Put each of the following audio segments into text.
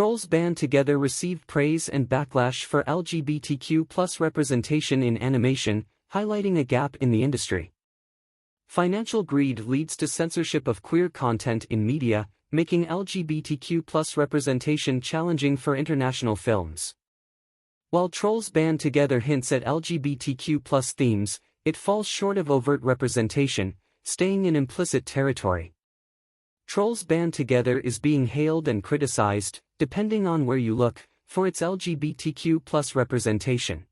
Trolls Band Together received praise and backlash for LGBTQ+ representation in animation, highlighting a gap in the industry. Financial greed leads to censorship of queer content in media, making LGBTQ+ representation challenging for international films. While Trolls Band Together hints at LGBTQ+ themes, it falls short of overt representation, staying in implicit territory. Trolls Band Together is being hailed and criticized, depending on where you look, for its LGBTQ+ representation.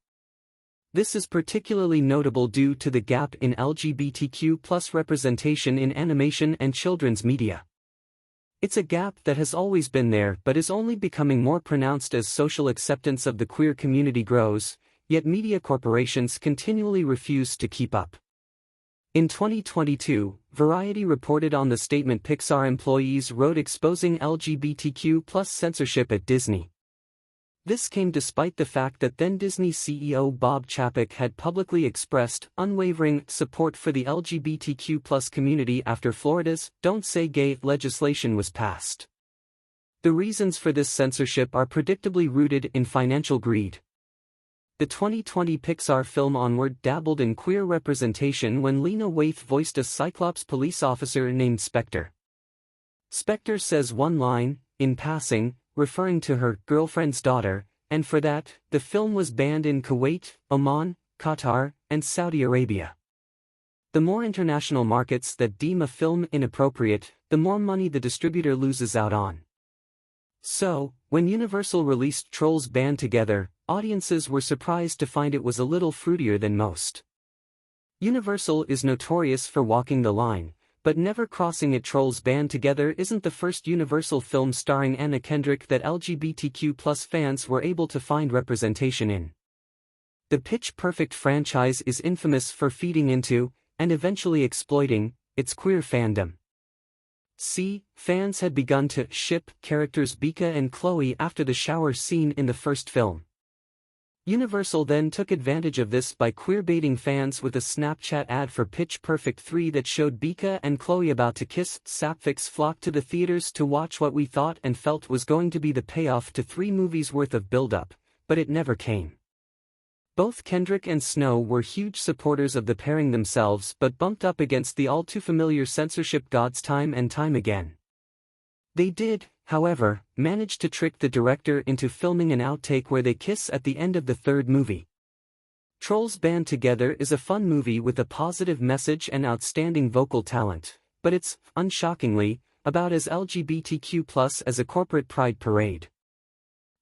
This is particularly notable due to the gap in LGBTQ+ representation in animation and children's media. It's a gap that has always been there but is only becoming more pronounced as social acceptance of the queer community grows, yet media corporations continually refuse to keep up. In 2022, Variety reported on the statement Pixar employees wrote exposing LGBTQ+ censorship at Disney. This came despite the fact that then Disney CEO Bob Chapek had publicly expressed unwavering support for the LGBTQ+ community after Florida's "Don't Say Gay" legislation was passed. The reasons for this censorship are predictably rooted in financial greed. The 2020 Pixar film Onward dabbled in queer representation when Lena Waithe voiced a Cyclops police officer named Spectre. Spectre says one line, in passing, referring to her girlfriend's daughter, and for that, the film was banned in Kuwait, Oman, Qatar, and Saudi Arabia. The more international markets that deem a film inappropriate, the more money the distributor loses out on. So, when Universal released Trolls Band Together, audiences were surprised to find it was a little fruitier than most. Universal is notorious for walking the line, but never crossing it. Trolls Band Together isn't the first Universal film starring Anna Kendrick that LGBTQ+ fans were able to find representation in. The Pitch Perfect franchise is infamous for feeding into, and eventually exploiting, its queer fandom. Fans had begun to ship characters Bika and Chloe after the shower scene in the first film. Universal then took advantage of this by queerbaiting fans with a Snapchat ad for Pitch Perfect 3 that showed Bika and Chloe about to kiss. Sapphix flocked to the theaters to watch what we thought and felt was going to be the payoff to 3 movies worth of build-up, but it never came. Both Kendrick and Snow were huge supporters of the pairing themselves but bumped up against the all-too-familiar censorship gods time and time again. They did, however, manage to trick the director into filming an outtake where they kiss at the end of the 3rd movie. Trolls Band Together is a fun movie with a positive message and outstanding vocal talent, but it's, unshockingly, about as LGBTQ+ as a corporate pride parade.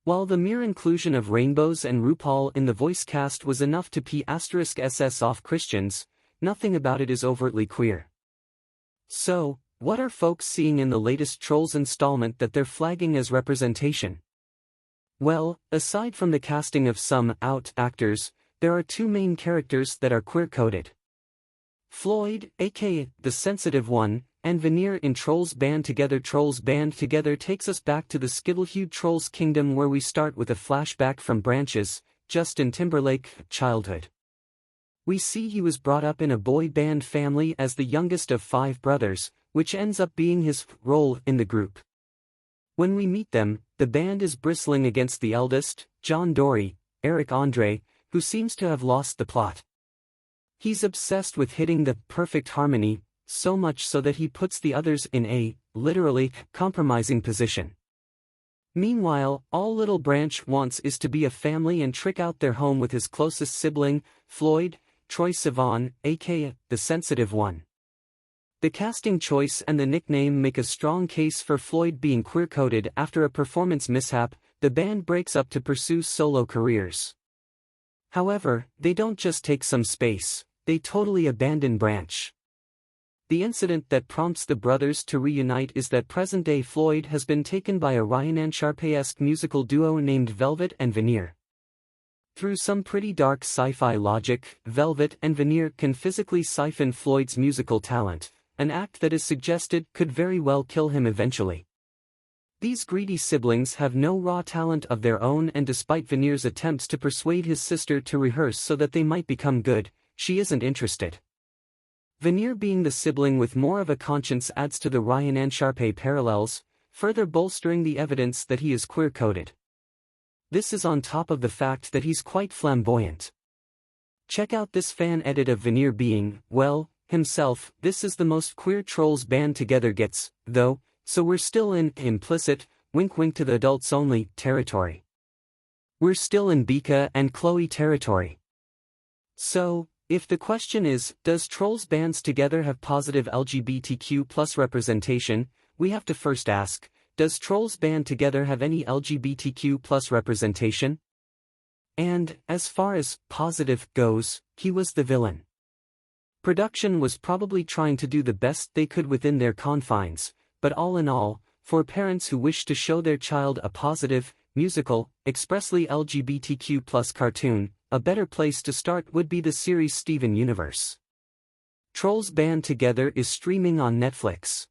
While the mere inclusion of rainbows and RuPaul in the voice cast was enough to *SS off Christians, nothing about it is overtly queer. So, what are folks seeing in the latest Trolls installment that they're flagging as representation? Well, aside from the casting of some out actors, there are 2 main characters that are queer-coded. Floyd, aka the sensitive one, and Veneer in Trolls Band Together. Trolls Band Together takes us back to the skittle-hued Trolls kingdom where we start with a flashback from Branch's, Justin Timberlake, childhood. We see he was brought up in a boy band family as the youngest of 5 brothers, which ends up being his role in the group. When we meet them, the band is bristling against the eldest, John Dory, Eric Andre, who seems to have lost the plot. He's obsessed with hitting the perfect harmony, so much so that he puts the others in a, literally, compromising position. Meanwhile, all little Branch wants is to be a family and trick out their home with his closest sibling, Floyd, Troye Sivan, aka the sensitive one. The casting choice and the nickname make a strong case for Floyd being queer-coded. After a performance mishap, the band breaks up to pursue solo careers. However, they don't just take some space, they totally abandon Branch. The incident that prompts the brothers to reunite is that present-day Floyd has been taken by a Ryan and Sharpay-esque musical duo named Velvet and Veneer. Through some pretty dark sci-fi logic, Velvet and Veneer can physically siphon Floyd's musical talent, an act that is suggested could very well kill him eventually. These greedy siblings have no raw talent of their own, and despite Veneer's attempts to persuade his sister to rehearse so that they might become good, she isn't interested. Veneer being the sibling with more of a conscience adds to the Ryan and Sharpay parallels. further bolstering the evidence that he is queer-coded. This is on top of the fact that he's quite flamboyant. Check out this fan edit of Veneer being, well, himself. This is the most queer trolls band together gets, though, so we're still in implicit, wink wink to the adults only territory. We're still in Bika and Chloe territory. So, if the question is, does trolls bands together have positive LGBTQ+ representation, we have to first ask, does trolls band together have any LGBTQ+ representation? And, as far as positive goes, he was the villain. Production was probably trying to do the best they could within their confines, but all in all, for parents who wish to show their child a positive, musical, expressly LGBTQ+ cartoon, a better place to start would be the series Steven Universe. Trolls Band Together is streaming on Netflix.